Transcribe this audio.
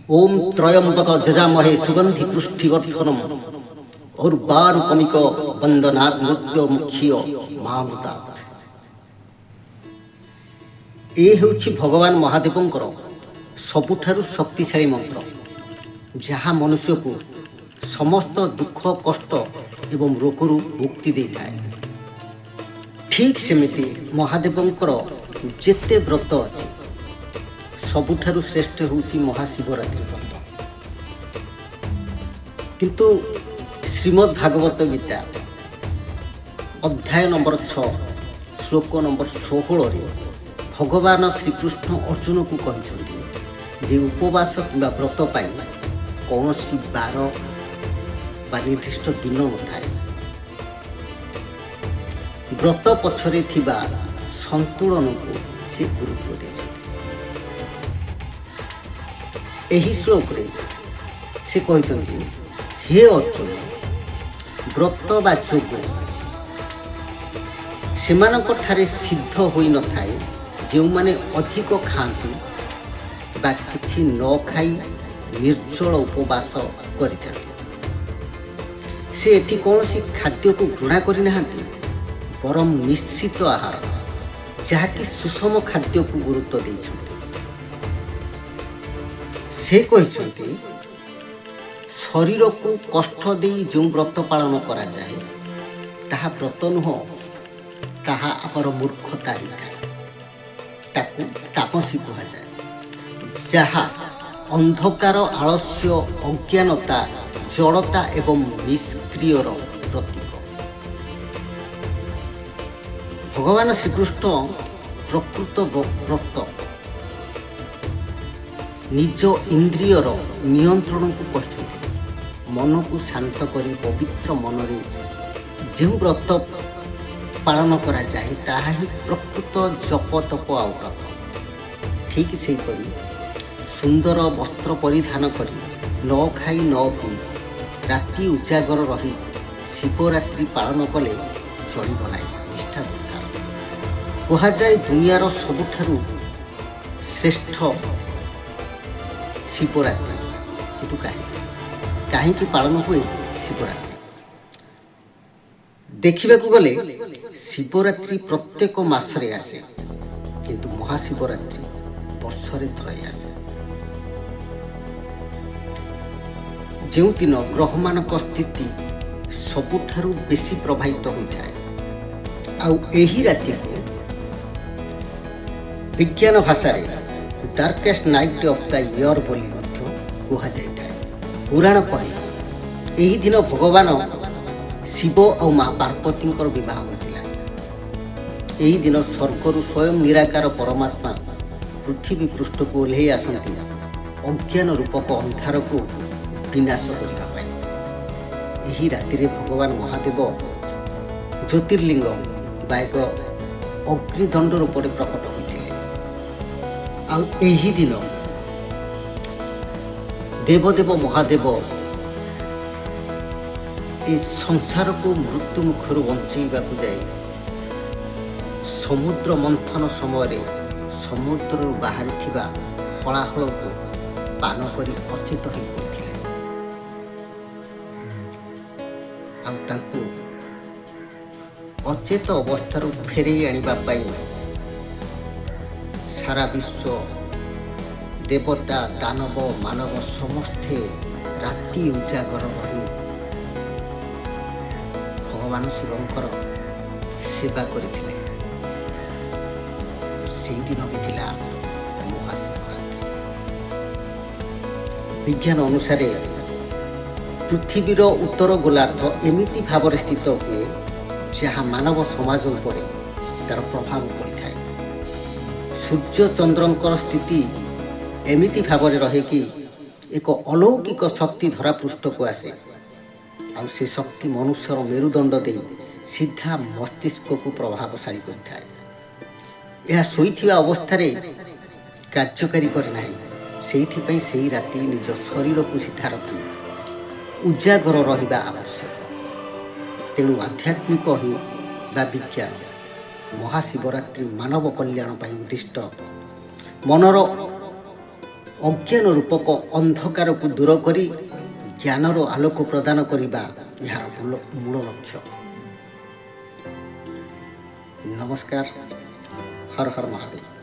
ओम त्रयंबक जजामहे सुगंधि पुष्टिवर्धनम उर्वारुकमिक वंदनात् मृत्यो मुख्य मामृतात्। ए हेउछि भगवान महादेवंकर सबुठारु शक्तिशाली मंत्र, जहाँ मनुष्य को समस्त दुख कष्ट एवं रोगरू मुक्ति देता है। ठीक सेमिति महादेवंकर जेते व्रत अछि सबुठारु श्रेष्ठ होउछि महाशिवरात्रि व्रत। किंतु श्रीमद् भागवत गीता अध्याय नंबर 6 श्लोक नंबर 16 रे भगवान श्रीकृष्ण अर्जुन को कहते जे उपवास किंबा व्रत पाई कौनसी बार बा निर्दिष्ट दिन नथाए। व्रत पछरे थिबा संतुलन को से गुरुत्व दे। एही श्लोक रे से कहते हे अर्जुन, व्रत बा जोग सेमानक ठारे सिद्ध होई न थाए, जो माने अधिक खाती बा किछि न खाई निर्जल उपवास करिथांते। से एठी कौनसी खाद्य को घृणा करि नाहांती, परम मिश्रित आहार जहाँकि सुषम खाद्य को गुरुत्व देइछन्ति। से कहते शरीर को कष्ट दे जो व्रत पालन करा जाए ताहा व्रत नुह, ताहा आपर मूर्खता ही थाए, ताकू तापसी कहा जाए। जहा अंधकार आलस्य अज्ञानता जड़ता एवं निष्क्रियर प्रतीक। भगवान श्रीकृष्ण प्रकृत व्रत निज इंद्रियर नियंत्रण को कहते मन को शांत करी पवित्र मन रे जो व्रत पालन करा जाए ताहा ही प्रकृत जप तप आ व्रत। ठीक से करी सुंदर वस्त्र परिधान करी न खाई न पी राति उजागर रही शिवरात्रि पालन कले चलिब नाही। निष्ठा दरकार। कहा जाए दुनियार सबुठारु श्रेष्ठ शिवरात्रि, किंतु कहीं पालन हुए शिवरात्रि। देखा गले शिवरात्रि प्रत्येक मासरे आसे, किंतु महाशिवरात्रि वर्षरे थरे आसे। जो दिन ग्रह मानक स्थिति सबुठारु बेसी प्रभावित होता है। आउ एही राति को विज्ञान भाषा रे darkest night of the year बोली कहा जाए। पुराण कहे यही दिन भगवान शिव और माँ पार्वती विवाह होता। यही दिन स्वर्गर स्वयं निराकार परमात्मा पृथ्वी पृष्ठ को ओह्लई आसती अज्ञान रूपक अंधार को विनाश करने। यही राति भगवान महादेव ज्योतिर्लिंग बा एक अग्निदंड रूप प्रकट होते। यही दिन देवदेव महादेव इस संसार को मृत्यु मुखर बंचेगा जाए समुद्र मंथन समय समुद्र बाहरी थिबा हलाहल को पान करी अचेत हो पड़ते। अचेत अवस्था फेरे आने सारा विश्व देवता दानव मानव समस्ते राति उजागर रही भगवान शिवंकर सेवा करथिले। सेही दिन भी थिला महाशिवरात्रि। विज्ञान अनुसार पृथ्वीर उत्तर गोलार्ध एमिति भाव स्थित हुए जहाँ मानव समाज उपरे तार प्रभाव पड़ता है। सूर्य चंद्रंकर स्थिति एमिति भाव रहे कि एक अलौकिक शक्ति धरा पृष्ठ को आसे आ से शक्ति मनुष्यर मेरुदंड दे सीधा मस्तिष्क को प्रभावशाली करता है। यह शोइथिबा अवस्था कार्यकारी करना से ही राति निज शरीर को सीधा रखी उजागर रहिबा आवश्यक। तेणु आध्यात्मिक हो बा विज्ञान महाशिवरात्रि मानव कल्याण उद्दिष्ट मनर ଅଜ୍ଞାନ ରୂପକ ଅନ୍ଧକାରକୁ ଦୂର କରି ଜ୍ଞାନର ଆଲୋକ ପ୍ରଦାନ କରିବା ଏହାର ମୂଳ ଲକ୍ଷ୍ୟ। ନମସ୍କାର। ହର ହର ମହାଦେବ।